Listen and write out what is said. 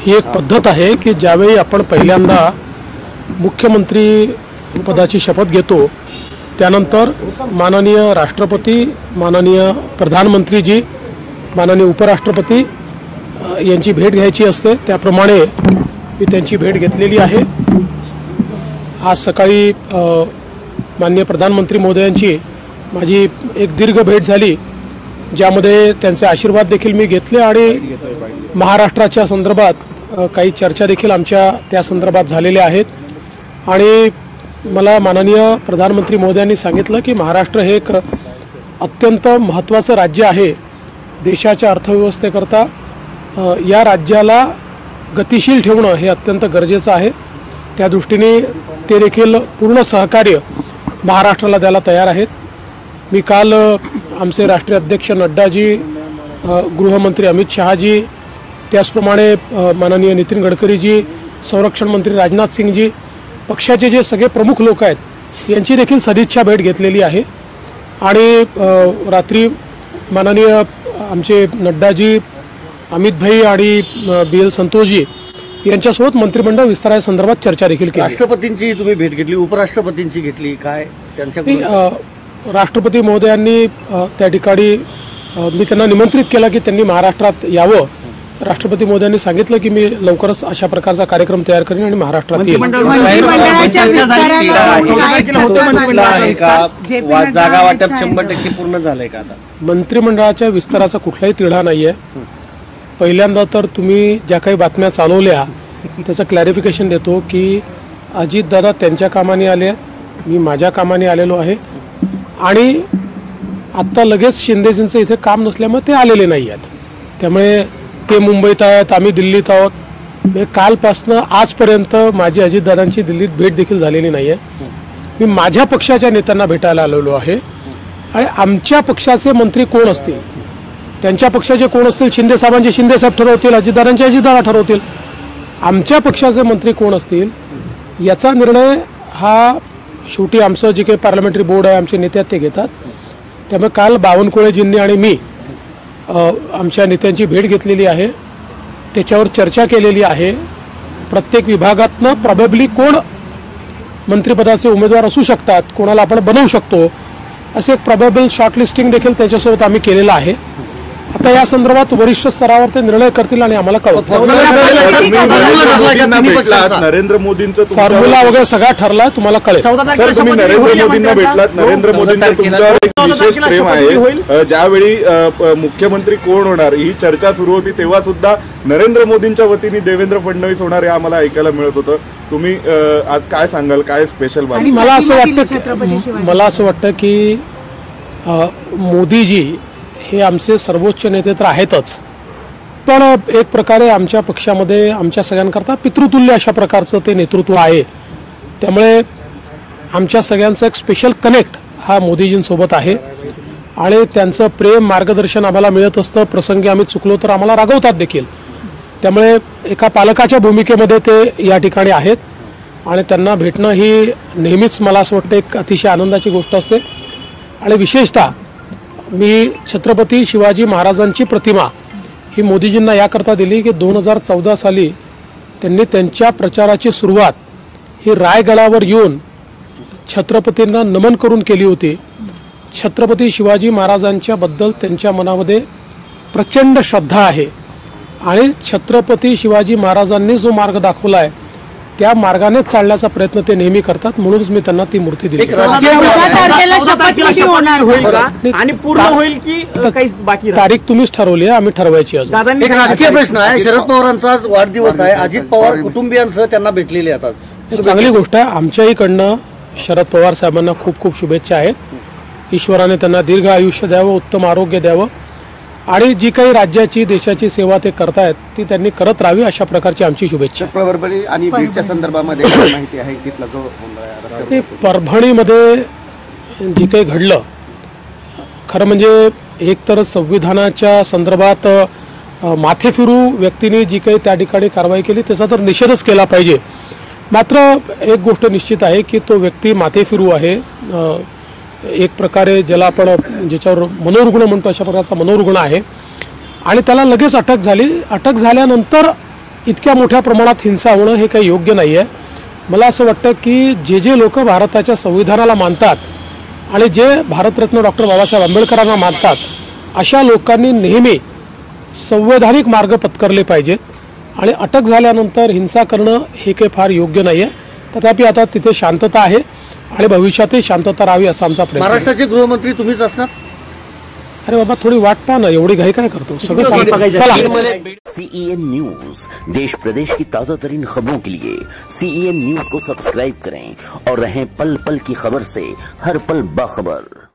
ही एक पद्धत आहे की ज्यावेळी आपण पहिल्यांदा मुख्यमंत्री पदाची शपथ घेतो त्यानंतर माननीय राष्ट्रपती, माननीय प्रधानमंत्रीजी, माननीय उपराष्ट्रपती यांची भेट घ्यायची असते। त्याप्रमाणे मी त्यांची भेट घेतलेली आहे। आज सकाळी माननीय प्रधानमंत्री महोदयांची माझी एक दीर्घ भेट झाली, ज्यामध्ये त्यांचे आशीर्वाद देखील मी घेतले आणि महाराष्ट्राच्या संदर्भात काही चर्चा देखील आमच्या त्या संदर्भात झालेल्या आहेत। आणि मला माननीय प्रधानमंत्री महोदयांनी सांगितलं की महाराष्ट्र हे एक अत्यंत महत्त्वाचं राज्य आहे। देशाच्या अर्थव्यवस्थेकरता या राज्याला गतिशील ठेवणं हे अत्यंत गरजेचं आहे। त्या दृष्टीने ते देखील पूर्ण सहकार्य महाराष्ट्राला द्यायला तयार आहेत। मी काल आमचे राष्ट्रीय अध्यक्ष नड्डाजी, गृहमंत्री अमित शहाजी, त्याचप्रमाणे माननीय नितीन गडकरीजी, संरक्षण मंत्री राजनाथ सिंगजी, पक्षाचे जे सगळे प्रमुख लोक आहेत यांची देखील सदिच्छा भेट घेतलेली आहे। आणि रात्री माननीय आमचे नड्डाजी, अमित भाई आणि BL संतोषजी यांच्यासोबत मंत्रिमंडळ विस्तारासंदर्भात चर्चा देखील केली। राष्ट्रपतींची तुम्ही भेट घेतली, उपराष्ट्रपतींची घेतली, काय त्यांच्या राष्ट्रपती महोदयांनी त्या ठिकाणी मी त्यांना निमंत्रित केलं की त्यांनी महाराष्ट्रात यावं। राष्ट्रपती महोदयांनी सांगितलं की मी लवकरच अशा प्रकारचा कार्यक्रम तयार करेन आणि महाराष्ट्रात येईन। जागा वाटप 100% पूर्ण झालंय का? आता मंत्रिमंडळाच्या विस्ताराचा कुठलाही तिढा नाहीये। पहिल्यांदा तर तुम्ही ज्या काही बातम्या चालवल्या त्याचं क्लॅरिफिकेशन देतो की अजितदादा त्यांच्या कामाने आले, मी माझ्या कामाने आलेलो आहे आणि आत्ता लगेच शिंदेजींचं इथे काम नसल्यामुळे ते आलेले नाही आहेत। त्यामुळे ते मुंबईत आहेत, आम्ही दिल्लीत आहोत। कालपासनं आजपर्यंत माझी अजितदादांची दिल्लीत भेट देखील झालेली नाही आहे। मी माझ्या पक्षाच्या नेत्यांना भेटायला आलेलो आहे आणि आमच्या पक्षाचे मंत्री कोण असतील, त्यांच्या पक्षाचे कोण असतील, शिंदे साहेबांचे शिंदे साहेब ठरवतील, अजितदादांचे अजितदादा ठरवतील। आमच्या पक्षाचे मंत्री कोण असतील याचा निर्णय हा शेवटी आमचं जे काही पार्लमेंटरी बोर्ड आहे, आमचे नेते ते घेतात। त्यामुळे काल बावनकुळेजींनी आणि मी आमच्या नेत्यांची भेट घेतलेली आहे, त्याच्यावर चर्चा केलेली आहे। प्रत्येक विभागातनं प्रॉबेबली कोण मंत्रिपदाचे उमेदवार असू शकतात, कोणाला आपण बनवू शकतो, असे एक प्रॉबेबल शॉर्टलिस्टिंग देखील त्याच्यासोबत आम्ही केलेलं आहे। आता या संदर्भात वरिष्ठ स्तरावर ते निर्णय करतील आणि आम्हाला कळवतील। नरेंद्र मोदींचं फॉर्म्युला वगैरे सगळा ठरला, तुम्हाला कळेल। सर, तुम्ही नरेंद्र मोदींना भेटलात, नरेंद्र मोदींचं तुमच्यावर एक विशेष प्रेम आहे। ज्यावेळी मुख्यमंत्री कोण होणार ही चर्चा सुरू होती तेव्हा सुद्धा नरेंद्र मोदींच्या वतीने देवेंद्र फडणवीस होणार हे आम्हाला ऐकायला मिळत होतं। तुम्ही आज काय सांगाल, काय स्पेशल बातमी? मला असं वाटतं की मोदीजी हे आमचे सर्वोच्च नेते तर आहेतच, पण एक प्रकारे आमच्या पक्षामध्ये आमच्या सगळ्यांकरता पितृतुल्य अशा प्रकारचं ते नेतृत्व आहे। त्यामुळे आमच्या सगळ्यांचं एक स्पेशल कनेक्ट हा मोदीजींसोबत आहे आणि त्यांचं प्रेम, मार्गदर्शन आम्हाला मिळत असतं। प्रसंगी आम्ही चुकलो तर आम्हाला रागवतात देखील। त्यामुळे एका पालकाच्या भूमिकेमध्ये ते या ठिकाणी आहेत आणि त्यांना भेटणं ही नेहमीच मला असं वाटतं एक अतिशय आनंदाची गोष्ट असते। आणि विशेषतः मी छत्रपती शिवाजी महाराजांची प्रतिमा ही मोदीजींना याकरता दिली की 2014 साली त्यांनी त्यांच्या प्रचाराची सुरुवात ही रायगडावर येऊन छत्रपतींना नमन करून केली होती। छत्रपती शिवाजी महाराजांच्या बद्दल त्यांच्या मनामध्ये प्रचंड श्रद्धा आहे आणि छत्रपती शिवाजी महाराजांनी जो मार्ग दाखवला आहे त्या मार्गाने चालण्याचा प्रयत्न ते नेहमी करतात। म्हणूनच मी त्यांना ती मूर्ती दिली। आणि पूर्ण होईल की काही बाकी तारीख तुम्हीच ठरवली आहे, आम्ही ठरवायची अजून। एक राजकीय प्रश्न आहे, शरद पवारांचा आज वाढदिवस आहे, अजित पवार कुटुंबियांसह त्यांना भेटलेले आहेत आज। चांगली गोष्ट आहे। आमच्याहीकडनं शरद पवार साहेबांना खूप खूप शुभेच्छा आहेत। ईश्वराने त्यांना दीर्घ आयुष्य द्यावं, उत्तम आरोग्य द्यावं आणि जी काही राज्याची, देशाची सेवा ते करतायत ती त्यांनी करत राहावी अशा प्रकारची आमची शुभेच्छा। परभणी आणि बीडच्या संदर्भामध्ये माहिती आहे, तिथला जो परभणीमध्ये जे काही घडलं, खरं म्हणजे एकतर संविधानाच्या संदर्भात माथेफिरू व्यक्तीने जी काही त्या ठिकाणी कारवाई केली त्याचा तर निषेधच केला पाहिजे। मात्र एक गोष्ट निश्चित आहे की तो व्यक्ती माथेफिरू आहे, एक प्रकारे ज्याला आपण ज्याच्यावर मनोरुग्ण म्हणतो अशा प्रकारचा मनोरुग्ण आहे आणि त्याला लगेच अटक झाली। अटक झाल्यानंतर इतक्या मोठ्या प्रमाणात हिंसा होणं हे काही योग्य नाही आहे. मला असं वाटतं की जे लोक भारताच्या संविधानाला मानतात आणि जे भारतरत्न डॉक्टर बाबासाहेब आंबेडकरांना मानतात अशा लोकांनी नेहमी संवैधानिक मार्ग पत्करले पाहिजेत आणि अटक झाल्यानंतर हिंसा करणं हे काही फार योग्य नाही आहे. तथापि आता तिथे शांतता आहे आणि भविष्यातही शांतता राहावी असा आमचा प्रयत्न आहे. महाराष्ट्राचे गृहमंत्री तुम्हीच असणार. अरे बाबा थोडी वाट पहा ना, एवढी घाई काय करतो, सगळं सांगतो. चला. CEN न्यूज, देश प्रदेश की ताजा तरीन खबरों के लिए CEN न्यूज को सब्सक्राइब करें और रहें पल पल की खबर से हर पल बाखबर.